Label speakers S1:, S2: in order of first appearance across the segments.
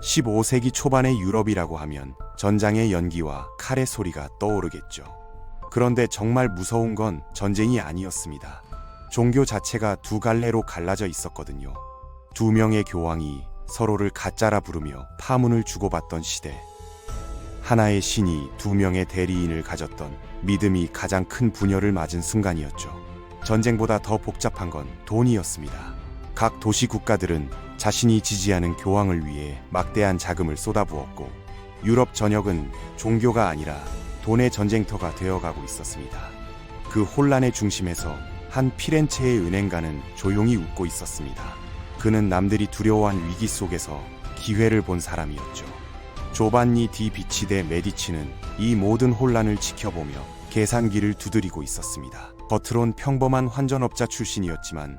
S1: 15세기 초반의 유럽이라고 하면 전장의 연기와 칼의 소리가 떠오르겠죠. 그런데 정말 무서운 건 전쟁이 아니었습니다. 종교 자체가 두 갈래로 갈라져 있었거든요. 두 명의 교황이 서로를 가짜라 부르며 파문을 주고받던 시대. 하나의 신이 두 명의 대리인을 가졌던 믿음이 가장 큰 분열을 맞은 순간이었죠. 전쟁보다 더 복잡한 건 돈이었습니다. 각 도시 국가들은 자신이 지지하는 교황을 위해 막대한 자금을 쏟아부었고, 유럽 전역은 종교가 아니라 돈의 전쟁터가 되어가고 있었습니다. 그 혼란의 중심에서 한 피렌체의 은행가는 조용히 웃고 있었습니다. 그는 남들이 두려워한 위기 속에서 기회를 본 사람이었죠. 조반니 디 비치 데 메디치는 이 모든 혼란을 지켜보며 계산기를 두드리고 있었습니다. 겉으론 평범한 환전업자 출신이었지만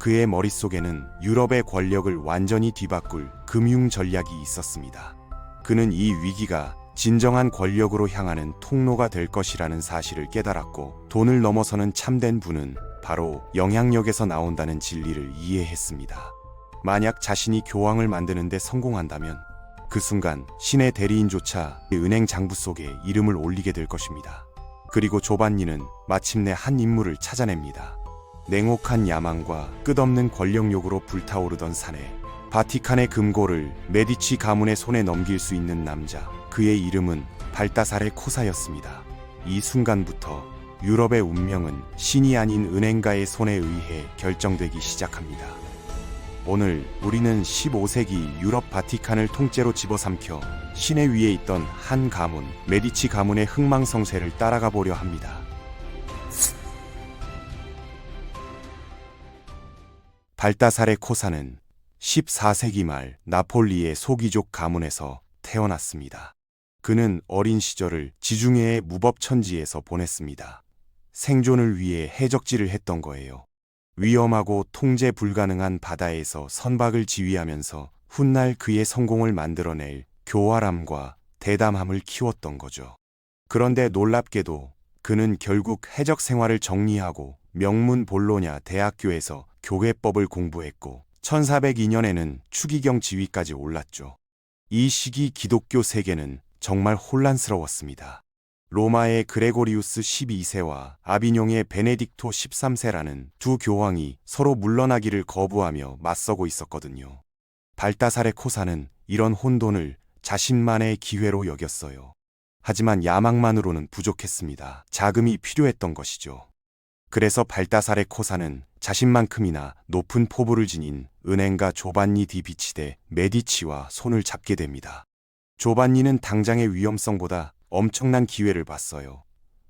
S1: 그의 머릿속에는 유럽의 권력을 완전히 뒤바꿀 금융 전략이 있었습니다. 그는 이 위기가 진정한 권력으로 향하는 통로가 될 것이라는 사실을 깨달았고, 돈을 넘어서는 참된 부는 바로 영향력에서 나온다는 진리를 이해했습니다. 만약 자신이 교황을 만드는 데 성공한다면 그 순간 신의 대리인조차 은행 장부 속에 이름을 올리게 될 것입니다. 그리고 조반니는 마침내 한 인물을 찾아냅니다. 냉혹한 야망과 끝없는 권력욕으로 불타오르던 사내, 바티칸의 금고를 메디치 가문의 손에 넘길 수 있는 남자, 그의 이름은 발다사레 코사였습니다. 이 순간부터 유럽의 운명은 신이 아닌 은행가의 손에 의해 결정되기 시작합니다. 오늘 우리는 15세기 유럽 바티칸을 통째로 집어삼켜 시내 위에 있던 한 가문, 메디치 가문의 흥망성쇠를 따라가 보려 합니다. 발다사레 코사는 14세기 말 나폴리의 소귀족 가문에서 태어났습니다. 그는 어린 시절을 지중해의 무법천지에서 보냈습니다. 생존을 위해 해적질을 했던 거예요. 위험하고 통제 불가능한 바다에서 선박을 지휘하면서 훗날 그의 성공을 만들어낼 교활함과 대담함을 키웠던 거죠. 그런데 놀랍게도 그는 결국 해적 생활을 정리하고 명문 볼로냐 대학교에서 교회법을 공부했고 1402년에는 추기경 지위까지 올랐죠. 이 시기 기독교 세계는 정말 혼란스러웠습니다. 로마의 그레고리우스 12세와 아비뇽의 베네딕토 13세라는 두 교황이 서로 물러나기를 거부하며 맞서고 있었거든요. 발다사레 코사는 이런 혼돈을 자신만의 기회로 여겼어요. 하지만 야망만으로는 부족했습니다. 자금이 필요했던 것이죠. 그래서 발다사레 코사는 자신만큼이나 높은 포부를 지닌 은행가 조반니 디 비치 데 메디치와 손을 잡게 됩니다. 조반니는 당장의 위험성보다 엄청난 기회를 봤어요.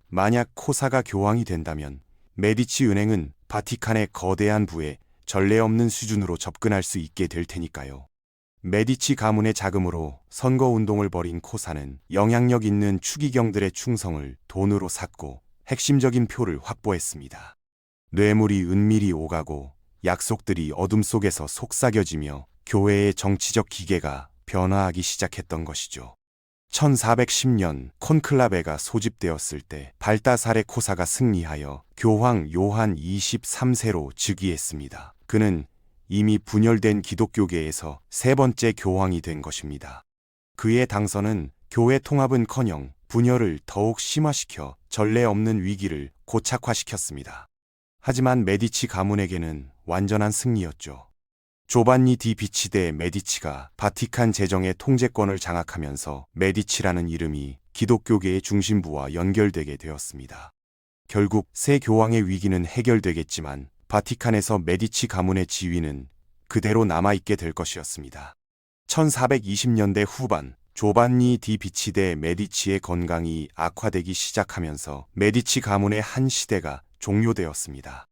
S1: 만약 코사가 교황이 된다면 메디치 은행은 바티칸의 거대한 부에 전례 없는 수준으로 접근할 수 있게 될 테니까요. 메디치 가문의 자금으로 선거운동을 벌인 코사는 영향력 있는 추기경들의 충성을 돈으로 샀고 핵심적인 표를 확보했습니다. 뇌물이 은밀히 오가고 약속들이 어둠 속에서 속삭여지며 교회의 정치적 기계가 변화하기 시작했던 것이죠. 1410년 콘클라베가 소집되었을 때 발다사레 코사가 승리하여 교황 요한 23세로 즉위했습니다. 그는 이미 분열된 기독교계에서 세 번째 교황이 된 것입니다. 그의 당선은 교회 통합은커녕 분열을 더욱 심화시켜 전례 없는 위기를 고착화시켰습니다. 하지만 메디치 가문에게는 완전한 승리였죠. 조반니 디 비치 데 메디치가 바티칸 재정의 통제권을 장악하면서 메디치라는 이름이 기독교계의 중심부와 연결되게 되었습니다. 결국 새 교황의 위기는 해결되겠지만 바티칸에서 메디치 가문의 지위는 그대로 남아있게 될 것이었습니다. 1420년대 후반 조반니 디 비치 데 메디치의 건강이 악화되기 시작하면서 메디치 가문의 한 시대가 종료되었습니다.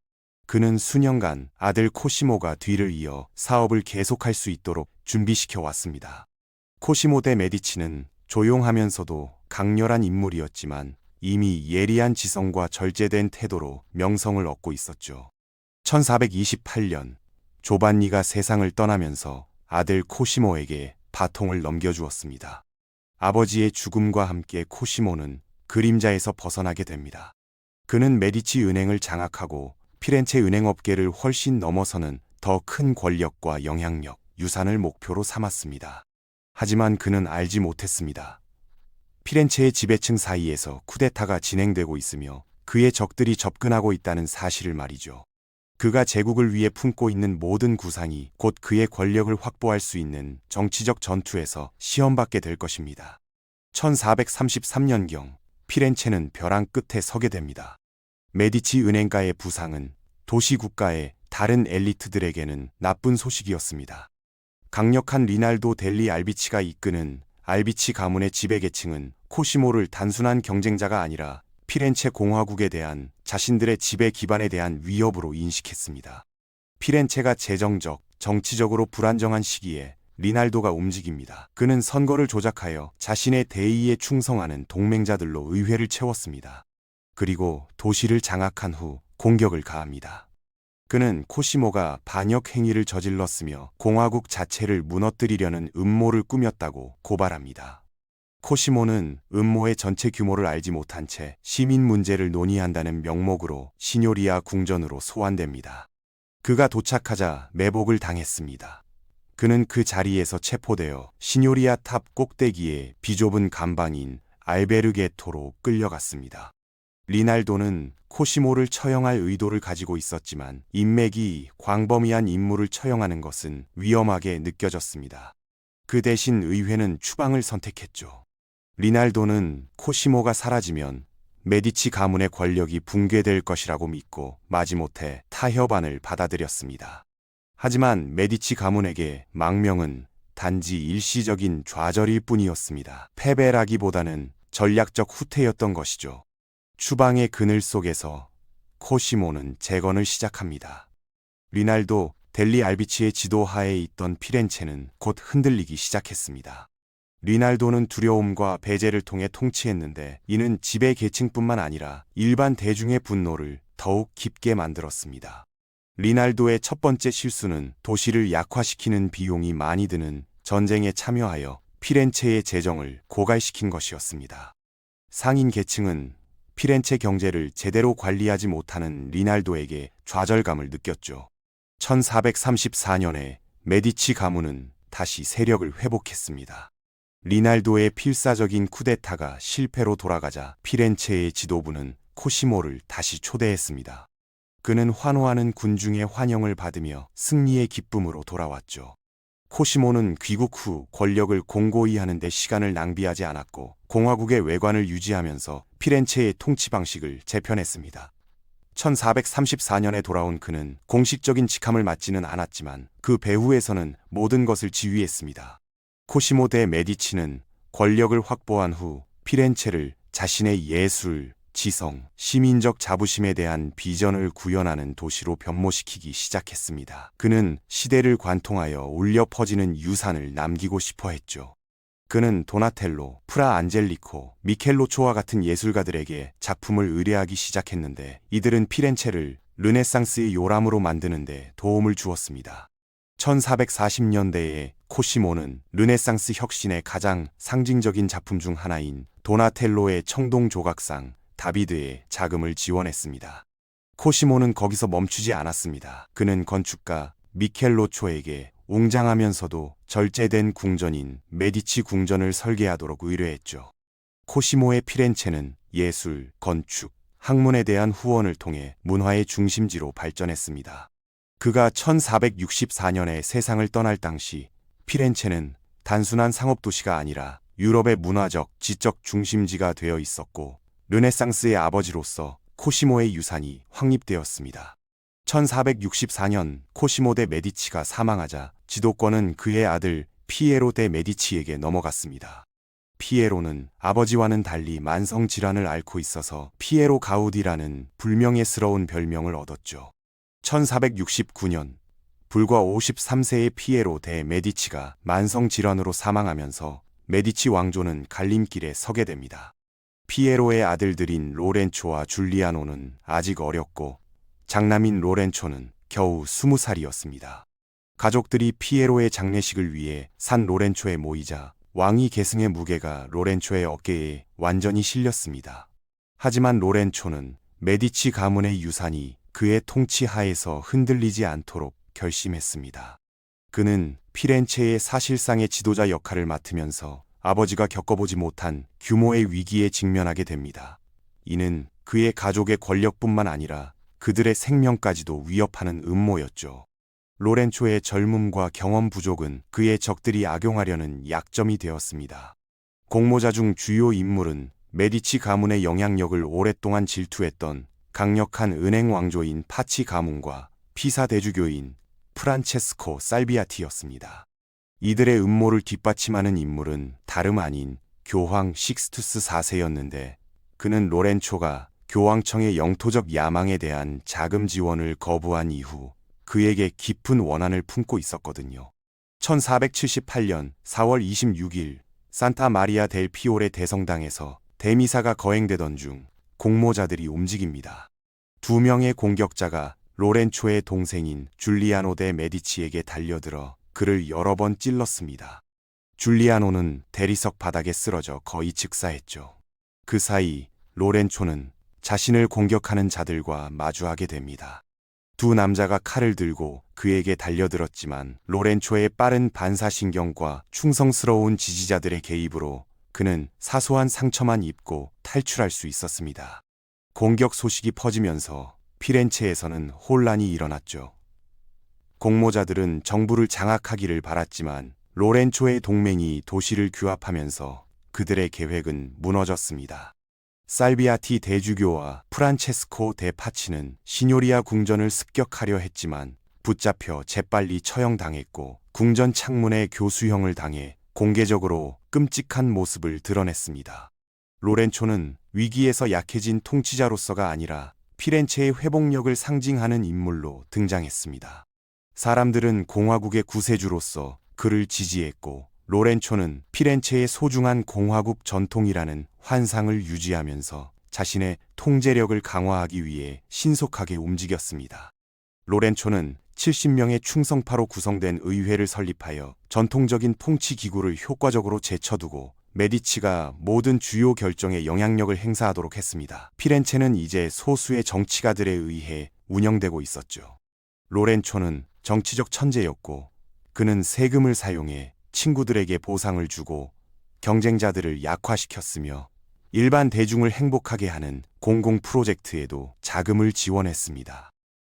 S1: 그는 수년간 아들 코시모가 뒤를 이어 사업을 계속할 수 있도록 준비시켜 왔습니다. 코시모 데 메디치는 조용하면서도 강렬한 인물이었지만 이미 예리한 지성과 절제된 태도로 명성을 얻고 있었죠. 1428년 조반니가 세상을 떠나면서 아들 코시모에게 바통을 넘겨주었습니다. 아버지의 죽음과 함께 코시모는 그림자에서 벗어나게 됩니다. 그는 메디치 은행을 장악하고 피렌체 은행업계를 훨씬 넘어서는 더 큰 권력과 영향력, 유산을 목표로 삼았습니다. 하지만 그는 알지 못했습니다. 피렌체의 지배층 사이에서 쿠데타가 진행되고 있으며 그의 적들이 접근하고 있다는 사실을 말이죠. 그가 제국을 위해 품고 있는 모든 구상이 곧 그의 권력을 확보할 수 있는 정치적 전투에서 시험받게 될 것입니다. 1433년경 피렌체는 벼랑 끝에 서게 됩니다. 메디치 은행가의 부상은 도시 국가의 다른 엘리트들에게는 나쁜 소식이었습니다. 강력한 리날도 델리 알비치가 이끄는 알비치 가문의 지배계층은 코시모를 단순한 경쟁자가 아니라 피렌체 공화국에 대한 자신들의 지배 기반에 대한 위협으로 인식했습니다. 피렌체가 재정적, 정치적으로 불안정한 시기에 리날도가 움직입니다. 그는 선거를 조작하여 자신의 대의에 충성하는 동맹자들로 의회를 채웠습니다. 그리고 도시를 장악한 후 공격을 가합니다. 그는 코시모가 반역 행위를 저질렀으며 공화국 자체를 무너뜨리려는 음모를 꾸몄다고 고발합니다. 코시모는 음모의 전체 규모를 알지 못한 채 시민 문제를 논의한다는 명목으로 시뇨리아 궁전으로 소환됩니다. 그가 도착하자 매복을 당했습니다. 그는 그 자리에서 체포되어 시뇨리아 탑 꼭대기에 비좁은 감방인 알베르게토로 끌려갔습니다. 리날도는 코시모를 처형할 의도를 가지고 있었지만 인맥이 광범위한 인물을 처형하는 것은 위험하게 느껴졌습니다. 그 대신 의회는 추방을 선택했죠. 리날도는 코시모가 사라지면 메디치 가문의 권력이 붕괴될 것이라고 믿고 마지못해 타협안을 받아들였습니다. 하지만 메디치 가문에게 망명은 단지 일시적인 좌절일 뿐이었습니다. 패배라기보다는 전략적 후퇴였던 것이죠. 추방의 그늘 속에서 코시모는 재건을 시작합니다. 리날도 델리 알비치의 지도하에 있던 피렌체는 곧 흔들리기 시작했습니다. 리날도는 두려움과 배제를 통해 통치했는데 이는 지배 계층뿐만 아니라 일반 대중의 분노를 더욱 깊게 만들었습니다. 리날도의 첫 번째 실수는 도시를 약화시키는 비용이 많이 드는 전쟁에 참여하여 피렌체의 재정을 고갈시킨 것이었습니다. 상인 계층은 피렌체 경제를 제대로 관리하지 못하는 리날도에게 좌절감을 느꼈죠. 1434년에 메디치 가문은 다시 세력을 회복했습니다. 리날도의 필사적인 쿠데타가 실패로 돌아가자 피렌체의 지도부는 코시모를 다시 초대했습니다. 그는 환호하는 군중의 환영을 받으며 승리의 기쁨으로 돌아왔죠. 코시모는 귀국 후 권력을 공고히 하는 데 시간을 낭비하지 않았고 공화국의 외관을 유지하면서 피렌체의 통치 방식을 재편했습니다. 1434년에 돌아온 그는 공식적인 직함을 맡지는 않았지만 그 배후에서는 모든 것을 지휘했습니다. 코시모 대 메디치는 권력을 확보한 후 피렌체를 자신의 예술, 지성, 시민적 자부심에 대한 비전을 구현하는 도시로 변모시키기 시작했습니다. 그는 시대를 관통하여 울려 퍼지는 유산을 남기고 싶어 했죠. 그는 도나텔로, 프라 안젤리코, 미켈로초와 같은 예술가들에게 작품을 의뢰하기 시작했는데 이들은 피렌체를 르네상스의 요람으로 만드는 데 도움을 주었습니다. 1440년대에 코시모는 르네상스 혁신의 가장 상징적인 작품 중 하나인 도나텔로의 청동 조각상 다비드의 자금을 지원했습니다. 코시모는 거기서 멈추지 않았습니다. 그는 건축가 미켈로초에게 웅장하면서도 절제된 궁전인 메디치 궁전을 설계하도록 의뢰했죠. 코시모의 피렌체는 예술, 건축, 학문에 대한 후원을 통해 문화의 중심지로 발전했습니다. 그가 1464년에 세상을 떠날 당시 피렌체는 단순한 상업도시가 아니라 유럽의 문화적, 지적 중심지가 되어 있었고 르네상스의 아버지로서 코시모의 유산이 확립되었습니다. 1464년 코시모 대 메디치가 사망하자 지도권은 그의 아들 피에로 대 메디치에게 넘어갔습니다. 피에로는 아버지와는 달리 만성질환을 앓고 있어서 피에로 가우디라는 불명예스러운 별명을 얻었죠. 1469년 불과 53세의 피에로 대 메디치가 만성질환으로 사망하면서 메디치 왕조는 갈림길에 서게 됩니다. 피에로의 아들들인 로렌초와 줄리아노는 아직 어렸고 장남인 로렌초는 겨우 20살이었습니다. 가족들이 피에로의 장례식을 위해 산 로렌초에 모이자 왕위 계승의 무게가 로렌초의 어깨에 완전히 실렸습니다. 하지만 로렌초는 메디치 가문의 유산이 그의 통치 하에서 흔들리지 않도록 결심했습니다. 그는 피렌체의 사실상의 지도자 역할을 맡으면서 아버지가 겪어보지 못한 규모의 위기에 직면하게 됩니다. 이는 그의 가족의 권력뿐만 아니라 그들의 생명까지도 위협하는 음모였죠. 로렌초의 젊음과 경험 부족은 그의 적들이 악용하려는 약점이 되었습니다. 공모자 중 주요 인물은 메디치 가문의 영향력을 오랫동안 질투했던 강력한 은행 왕조인 파치 가문과 피사 대주교인 프란체스코 살비아티였습니다. 이들의 음모를 뒷받침하는 인물은 다름 아닌 교황 식스투스 4세였는데 그는 로렌초가 교황청의 영토적 야망에 대한 자금 지원을 거부한 이후 그에게 깊은 원한을 품고 있었거든요. 1478년 4월 26일 산타 마리아 델 피오레 대성당에서 대미사가 거행되던 중 공모자들이 움직입니다. 두 명의 공격자가 로렌초의 동생인 줄리아노 데 메디치에게 달려들어 그를 여러 번 찔렀습니다. 줄리아노는 대리석 바닥에 쓰러져 거의 즉사했죠. 그 사이 로렌초는 자신을 공격하는 자들과 마주하게 됩니다. 두 남자가 칼을 들고 그에게 달려들었지만 로렌초의 빠른 반사신경과 충성스러운 지지자들의 개입으로 그는 사소한 상처만 입고 탈출할 수 있었습니다. 공격 소식이 퍼지면서 피렌체에서는 혼란이 일어났죠. 공모자들은 정부를 장악하기를 바랐지만 로렌초의 동맹이 도시를 규합하면서 그들의 계획은 무너졌습니다. 살비아티 대주교와 프란체스코 데 파치는 시뇨리아 궁전을 습격하려 했지만 붙잡혀 재빨리 처형당했고 궁전 창문에 교수형을 당해 공개적으로 끔찍한 모습을 드러냈습니다. 로렌초는 위기에서 약해진 통치자로서가 아니라 피렌체의 회복력을 상징하는 인물로 등장했습니다. 사람들은 공화국의 구세주로서 그를 지지했고 로렌초는 피렌체의 소중한 공화국 전통이라는 환상을 유지하면서 자신의 통제력을 강화하기 위해 신속하게 움직였습니다. 로렌초는 70명의 충성파로 구성된 의회를 설립하여 전통적인 통치 기구를 효과적으로 제쳐두고 메디치가 모든 주요 결정에 영향력을 행사하도록 했습니다. 피렌체는 이제 소수의 정치가들에 의해 운영되고 있었죠. 로렌초는 정치적 천재였고 그는 세금을 사용해 친구들에게 보상을 주고 경쟁자들을 약화시켰으며 일반 대중을 행복하게 하는 공공 프로젝트에도 자금을 지원했습니다.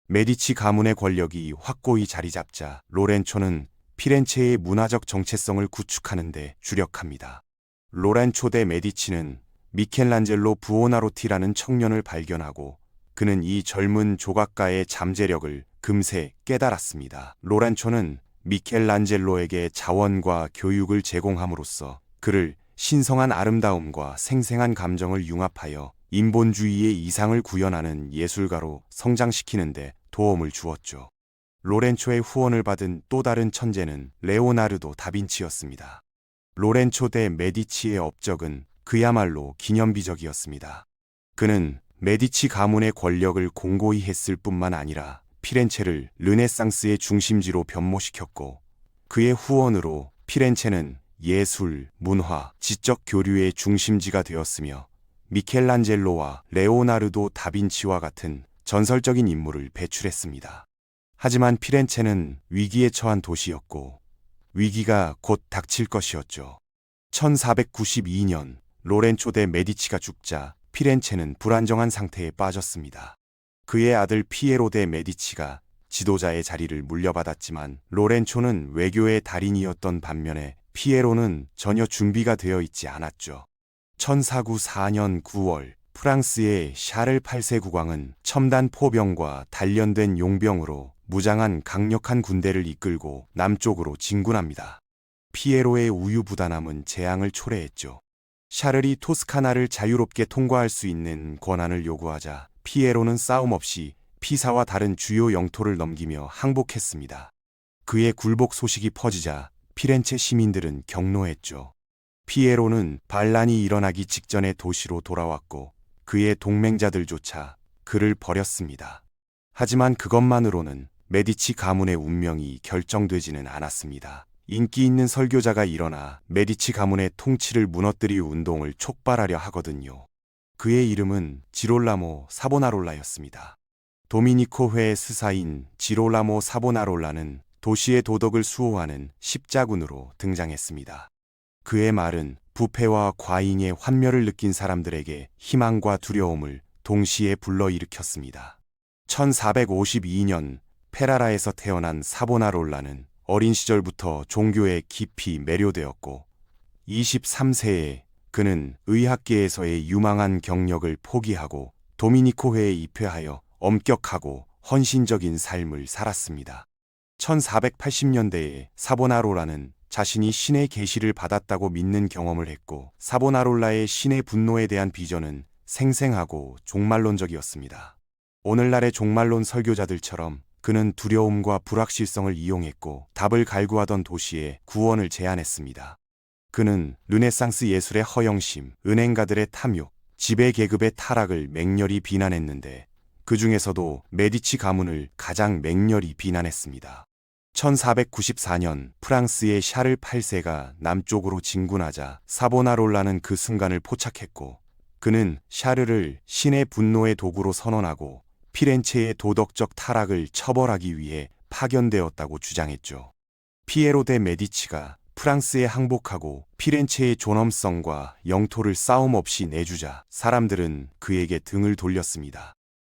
S1: 메디치 가문의 권력이 확고히 자리 잡자 로렌초는 피렌체의 문화적 정체성을 구축하는 데 주력합니다. 로렌초 데 메디치는 미켈란젤로 부오나로티라는 청년을 발견하고 그는 이 젊은 조각가의 잠재력을 금세 깨달았습니다. 로렌초는 미켈란젤로에게 자원과 교육을 제공함으로써 그를 신성한 아름다움과 생생한 감정을 융합하여 인본주의의 이상을 구현하는 예술가로 성장시키는 데 도움을 주었죠. 로렌초의 후원을 받은 또 다른 천재는 레오나르도 다빈치였습니다. 로렌초 데 메디치의 업적은 그야말로 기념비적이었습니다. 그는 메디치 가문의 권력을 공고히 했을 뿐만 아니라 피렌체를 르네상스의 중심지로 변모시켰고 그의 후원으로 피렌체는 예술, 문화, 지적 교류의 중심지가 되었으며 미켈란젤로와 레오나르도 다빈치와 같은 전설적인 인물을 배출했습니다. 하지만 피렌체는 위기에 처한 도시였고 위기가 곧 닥칠 것이었죠. 1492년 로렌초 데 메디치가 죽자 피렌체는 불안정한 상태에 빠졌습니다. 그의 아들 피에로 데 메디치가 지도자의 자리를 물려받았지만 로렌초는 외교의 달인이었던 반면에 피에로는 전혀 준비가 되어 있지 않았죠. 1494년 9월 프랑스의 샤를 8세 국왕은 첨단 포병과 단련된 용병으로 무장한 강력한 군대를 이끌고 남쪽으로 진군합니다. 피에로의 우유부단함은 재앙을 초래했죠. 샤를이 토스카나를 자유롭게 통과할 수 있는 권한을 요구하자 피에로는 싸움 없이 피사와 다른 주요 영토를 넘기며 항복했습니다. 그의 굴복 소식이 퍼지자 피렌체 시민들은 격노했죠. 피에로는 반란이 일어나기 직전에 도시로 돌아왔고 그의 동맹자들조차 그를 버렸습니다. 하지만 그것만으로는 메디치 가문의 운명이 결정되지는 않았습니다. 인기 있는 설교자가 일어나 메디치 가문의 통치를 무너뜨릴 운동을 촉발하려 하거든요. 그의 이름은 지롤라모 사보나롤라였습니다. 도미니코회의 스사인 지롤라모 사보나롤라는 도시의 도덕을 수호하는 십자군으로 등장했습니다. 그의 말은 부패와 과잉의 환멸을 느낀 사람들에게 희망과 두려움을 동시에 불러일으켰습니다. 1452년 페라라에서 태어난 사보나롤라는 어린 시절부터 종교에 깊이 매료되었고 23세에 그는 의학계에서의 유망한 경력을 포기하고 도미니코회에 입회하여 엄격하고 헌신적인 삶을 살았습니다. 1480년대에 사보나롤라는 자신이 신의 계시를 받았다고 믿는 경험을 했고 사보나롤라의 신의 분노에 대한 비전은 생생하고 종말론적이었습니다. 오늘날의 종말론 설교자들처럼 그는 두려움과 불확실성을 이용했고 답을 갈구하던 도시에 구원을 제안했습니다. 그는 르네상스 예술의 허영심, 은행가들의 탐욕, 지배계급의 타락을 맹렬히 비난했는데 그 중에서도 메디치 가문을 가장 맹렬히 비난했습니다. 1494년 프랑스의 샤를 8세가 남쪽으로 진군하자 사보나롤라는 그 순간을 포착했고 그는 샤르를 신의 분노의 도구로 선언하고 피렌체의 도덕적 타락을 처벌하기 위해 파견되었다고 주장했죠. 피에로 데 메디치가 프랑스에 항복하고 피렌체의 존엄성과 영토를 싸움 없이 내주자 사람들은 그에게 등을 돌렸습니다.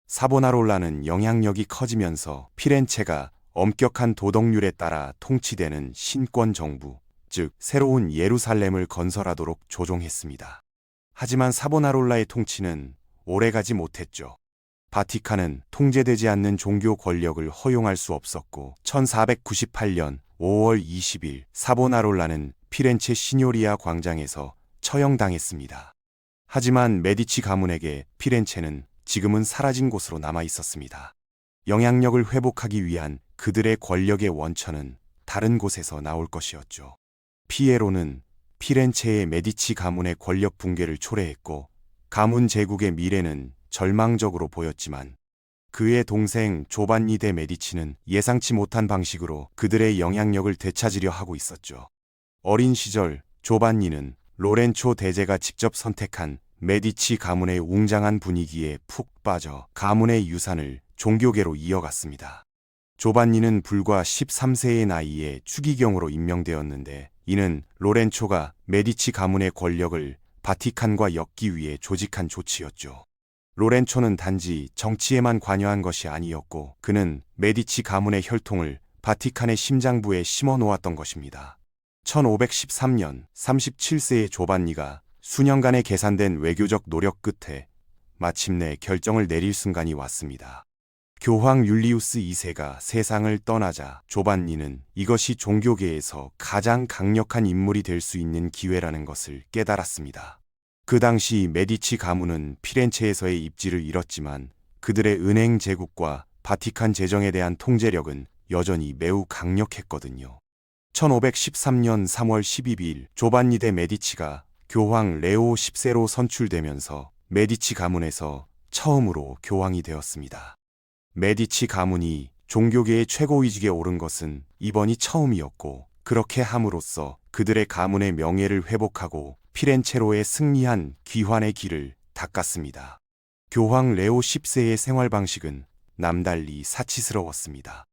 S1: 사보나롤라는 영향력이 커지면서 피렌체가 엄격한 도덕률에 따라 통치되는 신권 정부, 즉 새로운 예루살렘을 건설하도록 조종했습니다. 하지만 사보나롤라의 통치는 오래가지 못했죠. 바티칸은 통제되지 않는 종교 권력을 허용할 수 없었고 1498년 5월 20일 사보나롤라는 피렌체 시뇨리아 광장에서 처형당했습니다. 하지만 메디치 가문에게 피렌체는 지금은 사라진 곳으로 남아 있었습니다. 영향력을 회복하기 위한 그들의 권력의 원천은 다른 곳에서 나올 것이었죠. 피에로는 피렌체의 메디치 가문의 권력 붕괴를 초래했고 가문 제국의 미래는 절망적으로 보였지만 그의 동생 조반니 데 메디치는 예상치 못한 방식으로 그들의 영향력을 되찾으려 하고 있었죠. 어린 시절 조반니는 로렌초 대제가 직접 선택한 메디치 가문의 웅장한 분위기에 푹 빠져 가문의 유산을 종교계로 이어갔습니다. 조반니는 불과 13세의 나이에 추기경으로 임명되었는데 이는 로렌초가 메디치 가문의 권력을 바티칸과 엮기 위해 조직한 조치였죠. 로렌초는 단지 정치에만 관여한 것이 아니었고 그는 메디치 가문의 혈통을 바티칸의 심장부에 심어 놓았던 것입니다. 1513년 37세의 조반니가 수년간의 계산된 외교적 노력 끝에 마침내 결정을 내릴 순간이 왔습니다. 교황 율리우스 2세가 세상을 떠나자 조반니는 이것이 종교계에서 가장 강력한 인물이 될 수 있는 기회라는 것을 깨달았습니다. 그 당시 메디치 가문은 피렌체에서의 입지를 잃었지만 그들의 은행 제국과 바티칸 재정에 대한 통제력은 여전히 매우 강력했거든요. 1513년 3월 12일 조반니 데 메디치가 교황 레오 10세로 선출되면서 메디치 가문에서 처음으로 교황이 되었습니다. 메디치 가문이 종교계의 최고위직에 오른 것은 이번이 처음이었고 그렇게 함으로써 그들의 가문의 명예를 회복하고 피렌체로의 승리한 귀환의 길을 닦았습니다. 교황 레오 10세의 생활 방식은 남달리 사치스러웠습니다.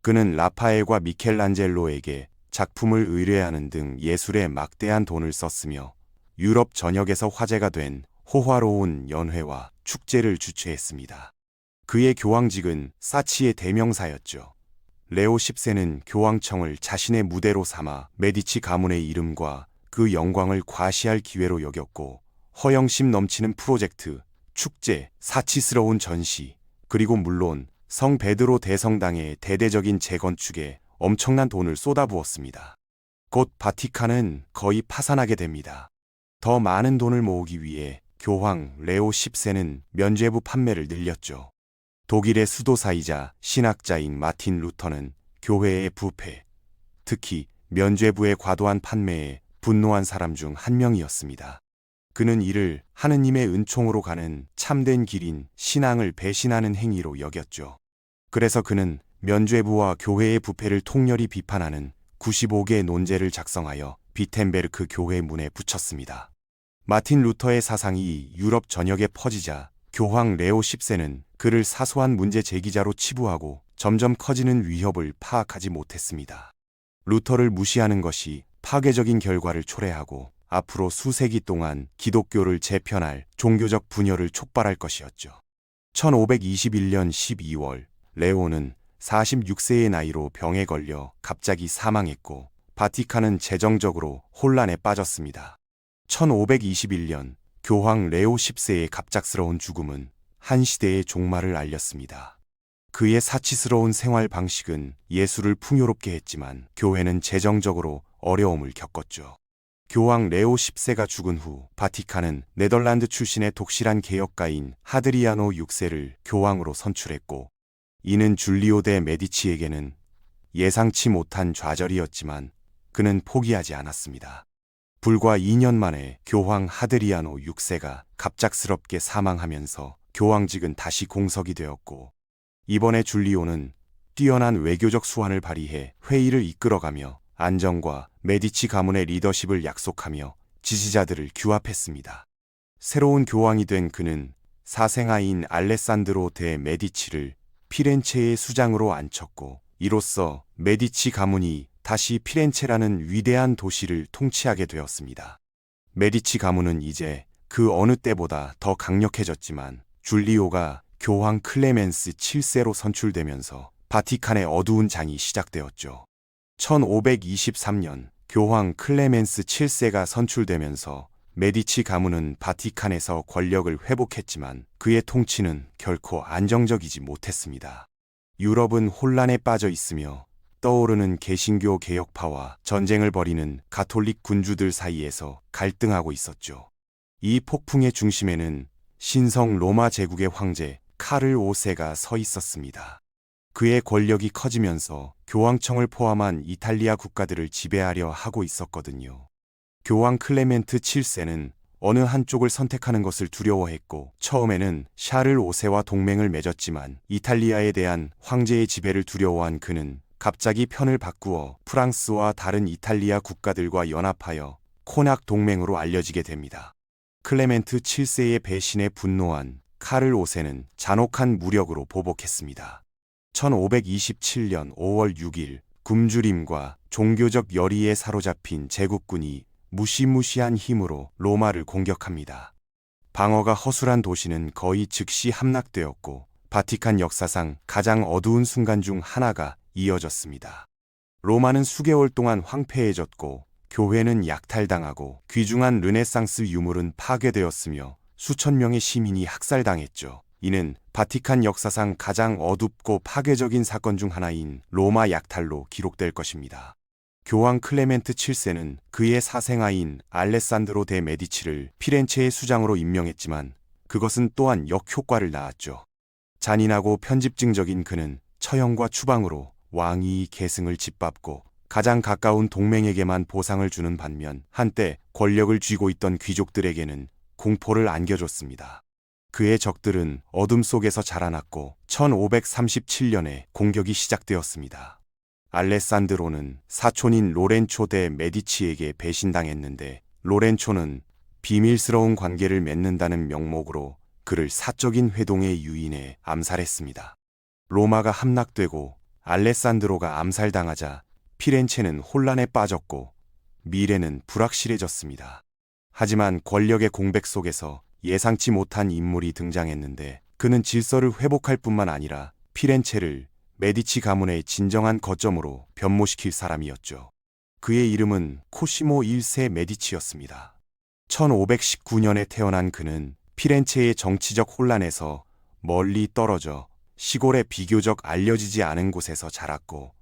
S1: 그는 라파엘과 미켈란젤로에게 작품을 의뢰하는 등 예술에 막대한 돈을 썼으며 유럽 전역에서 화제가 된 호화로운 연회와 축제를 주최했습니다. 그의 교황직은 사치의 대명사였죠. 레오 10세는 교황청을 자신의 무대로 삼아 메디치 가문의 이름과 그 영광을 과시할 기회로 여겼고 허영심 넘치는 프로젝트, 축제, 사치스러운 전시, 그리고 물론 성 베드로 대성당의 대대적인 재건축에 엄청난 돈을 쏟아부었습니다. 곧 바티칸은 거의 파산하게 됩니다. 더 많은 돈을 모으기 위해 교황 레오 10세는 면죄부 판매를 늘렸죠. 독일의 수도사이자 신학자인 마틴 루터는 교회의 부패, 특히 면죄부의 과도한 판매에 분노한 사람 중 한 명이었습니다. 그는 이를 하느님의 은총으로 가는 참된 길인 신앙을 배신하는 행위로 여겼죠. 그래서 그는 면죄부와 교회의 부패를 통렬히 비판하는 95개 논제를 작성하여 비텐베르크 교회 문에 붙였습니다. 마틴 루터의 사상이 유럽 전역에 퍼지자 교황 레오 10세는 그를 사소한 문제 제기자로 치부하고 점점 커지는 위협을 파악하지 못했습니다. 루터를 무시하는 것이 파괴적인 결과를 초래하고 앞으로 수세기 동안 기독교를 재편할 종교적 분열을 촉발할 것이었죠. 1521년 12월 레오는 46세의 나이로 병에 걸려 갑자기 사망했고 바티칸은 재정적으로 혼란에 빠졌습니다. 1521년 교황 레오 10세의 갑작스러운 죽음은 한 시대의 종말을 알렸습니다. 그의 사치스러운 생활 방식은 예술을 풍요롭게 했지만 교회는 재정적으로 어려움을 겪었죠. 교황 레오 10세가 죽은 후 바티칸은 네덜란드 출신의 독실한 개혁가인 하드리아노 6세를 교황으로 선출했고, 이는 줄리오 데 메디치에게는 예상치 못한 좌절이었지만 그는 포기하지 않았습니다. 불과 2년 만에 교황 하드리아노 6세가 갑작스럽게 사망하면서 교황직은 다시 공석이 되었고, 이번에 줄리오는 뛰어난 외교적 수완을 발휘해 회의를 이끌어가며 안정과 메디치 가문의 리더십을 약속하며 지지자들을 규합했습니다. 새로운 교황이 된 그는 사생아인 알레산드로 데 메디치를 피렌체의 수장으로 앉혔고, 이로써 메디치 가문이 다시 피렌체라는 위대한 도시를 통치하게 되었습니다. 메디치 가문은 이제 그 어느 때보다 더 강력해졌지만 줄리오가 교황 클레멘스 7세로 선출되면서 바티칸의 어두운 장이 시작되었죠. 1523년 교황 클레멘스 7세가 선출되면서 메디치 가문은 바티칸에서 권력을 회복했지만 그의 통치는 결코 안정적이지 못했습니다. 유럽은 혼란에 빠져 있으며 떠오르는 개신교 개혁파와 전쟁을 벌이는 가톨릭 군주들 사이에서 갈등하고 있었죠. 이 폭풍의 중심에는 신성 로마 제국의 황제 카를 5세가 서 있었습니다. 그의 권력이 커지면서 교황청을 포함한 이탈리아 국가들을 지배하려 하고 있었거든요. 교황 클레멘트 7세는 어느 한쪽을 선택하는 것을 두려워했고, 처음에는 샤를 5세와 동맹을 맺었지만 이탈리아에 대한 황제의 지배를 두려워한 그는 갑자기 편을 바꾸어 프랑스와 다른 이탈리아 국가들과 연합하여 코낙 동맹으로 알려지게 됩니다. 클레멘트 7세의 배신에 분노한 카를 5세는 잔혹한 무력으로 보복했습니다. 1527년 5월 6일 굶주림과 종교적 열의에 사로잡힌 제국군이 무시무시한 힘으로 로마를 공격합니다. 방어가 허술한 도시는 거의 즉시 함락되었고 바티칸 역사상 가장 어두운 순간 중 하나가 이어졌습니다. 로마는 수개월 동안 황폐해졌고 교회는 약탈당하고 귀중한 르네상스 유물은 파괴되었으며 수천 명의 시민이 학살당했죠. 이는 바티칸 역사상 가장 어둡고 파괴적인 사건 중 하나인 로마 약탈로 기록될 것입니다. 교황 클레멘트 7세는 그의 사생아인 알레산드로 데 메디치를 피렌체의 수장으로 임명했지만 그것은 또한 역효과를 낳았죠. 잔인하고 편집증적인 그는 처형과 추방으로 왕위 계승을 짓밟고 가장 가까운 동맹에게만 보상을 주는 반면 한때 권력을 쥐고 있던 귀족들에게는 공포를 안겨줬습니다. 그의 적들은 어둠 속에서 자라났고 1537년에 공격이 시작되었습니다. 알레산드로는 사촌인 로렌초 데 메디치에게 배신당했는데 로렌초는 비밀스러운 관계를 맺는다는 명목으로 그를 사적인 회동에 유인해 암살했습니다. 로마가 함락되고 알레산드로가 암살당하자 피렌체는 혼란에 빠졌고 미래는 불확실해졌습니다. 하지만 권력의 공백 속에서 예상치 못한 인물이 등장했는데 그는 질서를 회복할 뿐만 아니라 피렌체를 메디치 가문의 진정한 거점으로 변모시킬 사람이었죠. 그의 이름은 코시모 1세 메디치였습니다. 1519년에 태어난 그는 피렌체의 정치적 혼란에서 멀리 떨어져 시골의 비교적 알려지지 않은 곳에서 자랐고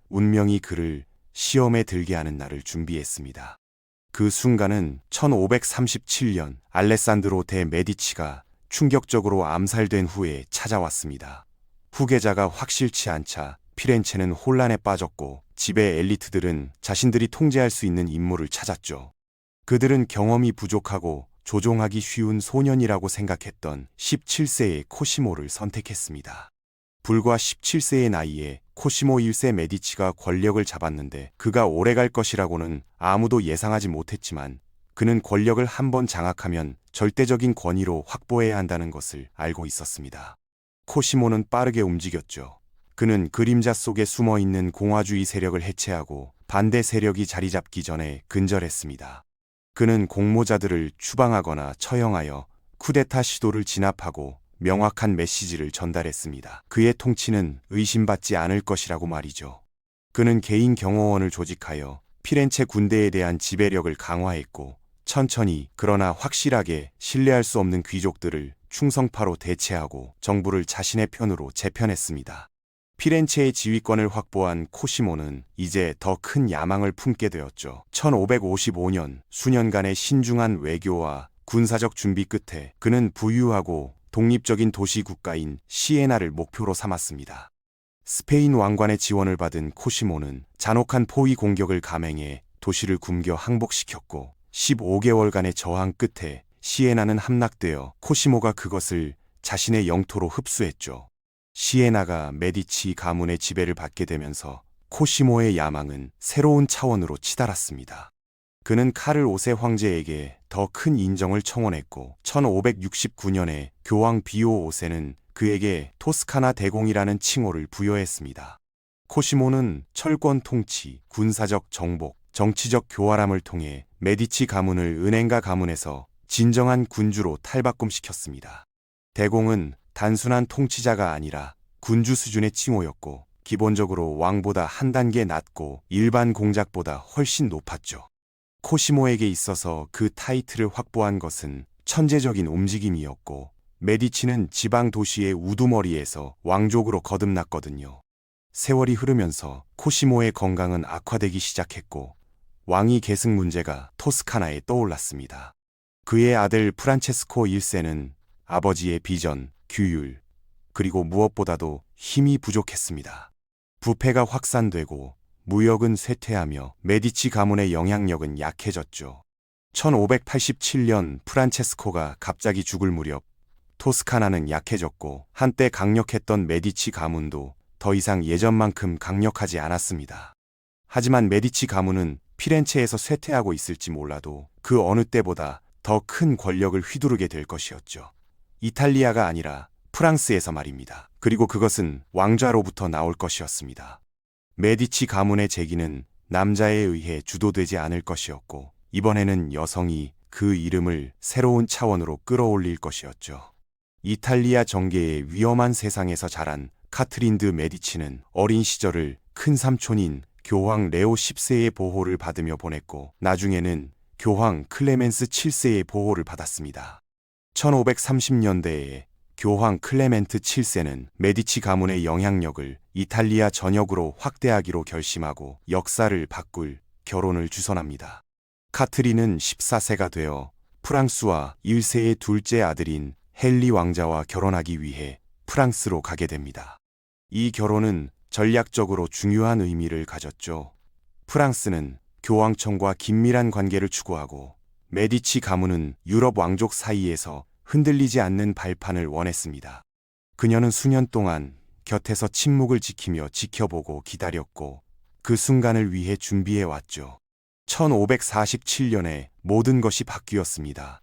S1: 운명이 그를 시험에 들게 하는 날을 준비했습니다. 그 순간은 1537년 알레산드로 데 메디치가 충격적으로 암살된 후에 찾아왔습니다. 후계자가 확실치 않자 피렌체는 혼란에 빠졌고 지배 엘리트들은 자신들이 통제할 수 있는 인물을 찾았죠. 그들은 경험이 부족하고 조종하기 쉬운 소년이라고 생각했던 17세의 코시모를 선택했습니다. 불과 17세의 나이에 코시모 1세 메디치가 권력을 잡았는데 그가 오래갈 것이라고는 아무도 예상하지 못했지만 그는 권력을 한번 장악하면 절대적인 권위로 확보해야 한다는 것을 알고 있었습니다. 코시모는 빠르게 움직였죠. 그는 그림자 속에 숨어 있는 공화주의 세력을 해체하고 반대 세력이 자리 잡기 전에 근절했습니다. 그는 공모자들을 추방하거나 처형하여 쿠데타 시도를 진압하고 명확한 메시지를 전달했습니다. 그의 통치는 의심받지 않을 것이라고 말이죠. 그는 개인 경호원을 조직하여 피렌체 군대에 대한 지배력을 강화했고 천천히 그러나 확실하게 신뢰할 수 없는 귀족들을 충성파로 대체하고 정부를 자신의 편으로 재편했습니다. 피렌체의 지휘권을 확보한 코시모는 이제 더 큰 야망을 품게 되었죠. 1555년 수년간의 신중한 외교와 군사적 준비 끝에 그는 부유하고 독립적인 도시 국가인 시에나를 목표로 삼았습니다. 스페인 왕관의 지원을 받은 코시모는 잔혹한 포위 공격을 감행해 도시를 굶겨 항복시켰고 15개월간의 저항 끝에 시에나는 함락되어 코시모가 그것을 자신의 영토로 흡수했죠. 시에나가 메디치 가문의 지배를 받게 되면서 코시모의 야망은 새로운 차원으로 치달았습니다. 그는 카를 5세 황제에게 더 큰 인정을 청원했고 1569년에 교황 비오 5세는 그에게 토스카나 대공이라는 칭호를 부여했습니다. 코시모는 철권 통치, 군사적 정복, 정치적 교활함을 통해 메디치 가문을 은행가 가문에서 진정한 군주로 탈바꿈시켰습니다. 대공은 단순한 통치자가 아니라 군주 수준의 칭호였고 기본적으로 왕보다 한 단계 낮고 일반 공작보다 훨씬 높았죠. 코시모에게 있어서 그 타이틀을 확보한 것은 천재적인 움직임이었고 메디치는 지방 도시의 우두머리에서 왕족으로 거듭났거든요. 세월이 흐르면서 코시모의 건강은 악화되기 시작했고 왕위 계승 문제가 토스카나에 떠올랐습니다. 그의 아들 프란체스코 1세는 아버지의 비전, 규율, 그리고 무엇보다도 힘이 부족했습니다. 부패가 확산되고 무역은 쇠퇴하며 메디치 가문의 영향력은 약해졌죠. 1587년 프란체스코가 갑자기 죽을 무렵 토스카나는 약해졌고 한때 강력했던 메디치 가문도 더 이상 예전만큼 강력하지 않았습니다. 하지만 메디치 가문은 피렌체에서 쇠퇴하고 있을지 몰라도 그 어느 때보다 더 큰 권력을 휘두르게 될 것이었죠. 이탈리아가 아니라 프랑스에서 말입니다. 그리고 그것은 왕좌로부터 나올 것이었습니다. 메디치 가문의 재기는 남자에 의해 주도되지 않을 것이었고 이번에는 여성이 그 이름을 새로운 차원으로 끌어올릴 것이었죠. 이탈리아 정계의 위험한 세상에서 자란 카트린 드 메디치는 어린 시절을 큰 삼촌인 교황 레오 10세의 보호를 받으며 보냈고 나중에는 교황 클레멘스 7세의 보호를 받았습니다. 1530년대에 교황 클레멘트 7세는 메디치 가문의 영향력을 이탈리아 전역으로 확대하기로 결심하고 역사를 바꿀 결혼을 주선합니다. 카트린은 14세가 되어 프랑스와 1세의 둘째 아들인 헨리 왕자와 결혼하기 위해 프랑스로 가게 됩니다. 이 결혼은 전략적으로 중요한 의미를 가졌죠. 프랑스는 교황청과 긴밀한 관계를 추구하고 메디치 가문은 유럽 왕족 사이에서 흔들리지 않는 발판을 원했습니다. 그녀는 수년 동안 곁에서 침묵을 지키며 지켜보고 기다렸고 그 순간을 위해 준비해왔죠. 1547년에 모든 것이 바뀌었습니다.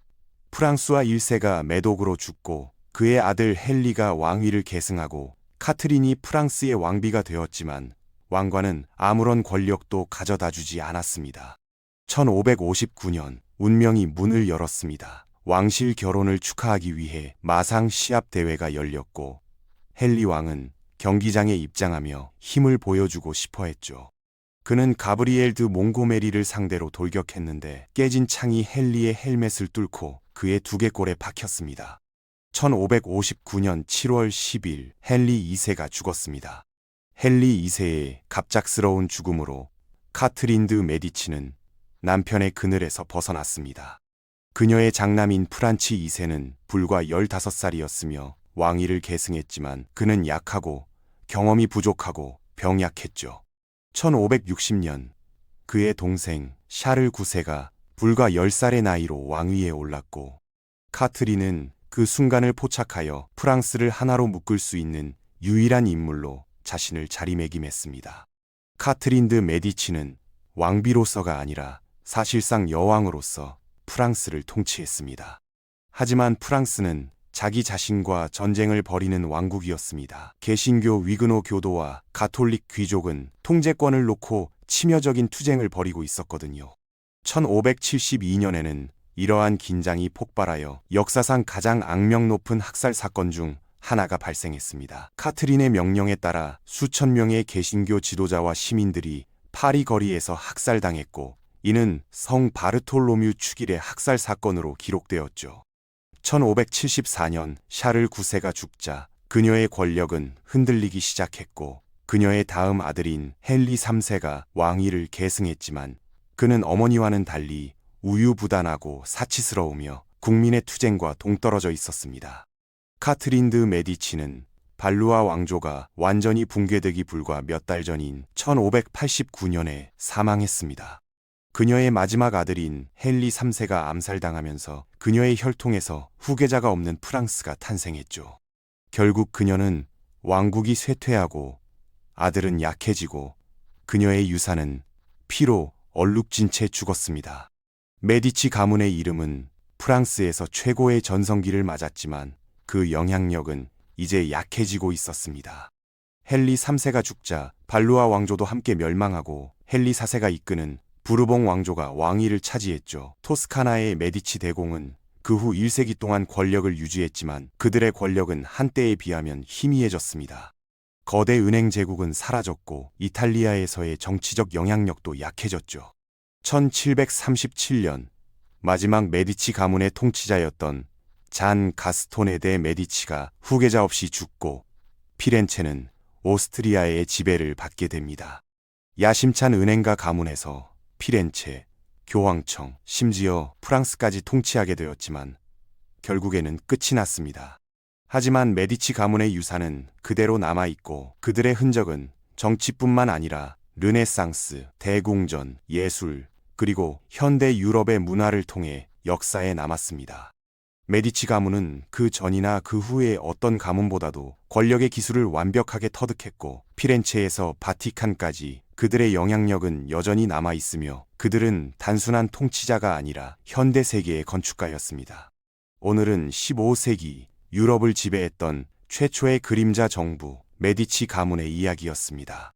S1: 프랑스와 1세가 매독으로 죽고 그의 아들 헨리가 왕위를 계승하고 카트린이 프랑스의 왕비가 되었지만 왕관은 아무런 권력도 가져다주지 않았습니다. 1559년 운명이 문을 열었습니다. 왕실 결혼을 축하하기 위해 마상 시합 대회가 열렸고 헨리 왕은 경기장에 입장하며 힘을 보여주고 싶어 했죠. 그는 가브리엘 드 몽고메리를 상대로 돌격했는데 깨진 창이 헨리의 헬멧을 뚫고 그의 두개골에 박혔습니다. 1559년 7월 10일 헨리 2세가 죽었습니다. 헨리 2세의 갑작스러운 죽음으로 카트린 드 메디치는 남편의 그늘에서 벗어났습니다. 그녀의 장남인 프란치 2세는 불과 15살이었으며 왕위를 계승했지만 그는 약하고 경험이 부족하고 병약했죠. 1560년 그의 동생 샤를 9세가 불과 10살의 나이로 왕위에 올랐고 카트린은 그 순간을 포착하여 프랑스를 하나로 묶을 수 있는 유일한 인물로 자신을 자리매김했습니다. 카트린 드 메디치는 왕비로서가 아니라 사실상 여왕으로서 프랑스를 통치했습니다. 하지만 프랑스는 자기 자신과 전쟁을 벌이는 왕국이었습니다. 개신교 위그노 교도와 가톨릭 귀족은 통제권을 놓고 치명적인 투쟁을 벌이고 있었거든요. 1572년에는 이러한 긴장이 폭발하여 역사상 가장 악명 높은 학살 사건 중 하나가 발생했습니다. 카트린의 명령에 따라 수천 명의 개신교 지도자와 시민들이 파리 거리에서 학살당했고, 이는 성 바르톨로뮤 축일의 학살 사건으로 기록되었죠. 1574년 샤를 9세가 죽자 그녀의 권력은 흔들리기 시작했고, 그녀의 다음 아들인 헨리 3세가 왕위를 계승했지만 그는 어머니와는 달리 우유부단하고 사치스러우며 국민의 투쟁과 동떨어져 있었습니다. 카트린 드 메디치는 발루아 왕조가 완전히 붕괴되기 불과 몇 달 전인 1589년에 사망했습니다. 그녀의 마지막 아들인 헨리 3세가 암살당하면서 그녀의 혈통에서 후계자가 없는 프랑스가 탄생했죠. 결국 그녀는 왕국이 쇠퇴하고 아들은 약해지고 그녀의 유산은 피로 얼룩진 채 죽었습니다. 메디치 가문의 이름은 프랑스에서 최고의 전성기를 맞았지만 그 영향력은 이제 약해지고 있었습니다. 헨리 3세가 죽자 발루아 왕조도 함께 멸망하고 헨리 4세가 이끄는 부르봉 왕조가 왕위를 차지했죠. 토스카나의 메디치 대공은 그 후 1세기 동안 권력을 유지했지만 그들의 권력은 한때에 비하면 희미해졌습니다. 거대 은행 제국은 사라졌고 이탈리아에서의 정치적 영향력도 약해졌죠. 1737년 마지막 메디치 가문의 통치자였던 잔 가스토네 데 메디치가 후계자 없이 죽고 피렌체는 오스트리아의 지배를 받게 됩니다. 야심찬 은행가 가문에서 피렌체, 교황청, 심지어 프랑스까지 통치하게 되었지만 결국에는 끝이 났습니다. 하지만 메디치 가문의 유산은 그대로 남아있고 그들의 흔적은 정치뿐만 아니라 르네상스, 대궁전, 예술, 그리고 현대 유럽의 문화를 통해 역사에 남았습니다. 메디치 가문은 그 전이나 그 후의 어떤 가문보다도 권력의 기술을 완벽하게 터득했고 피렌체에서 바티칸까지 그들의 영향력은 여전히 남아있으며 그들은 단순한 통치자가 아니라 현대 세계의 건축가였습니다. 오늘은 15세기 유럽을 지배했던 최초의 그림자 정부 메디치 가문의 이야기였습니다.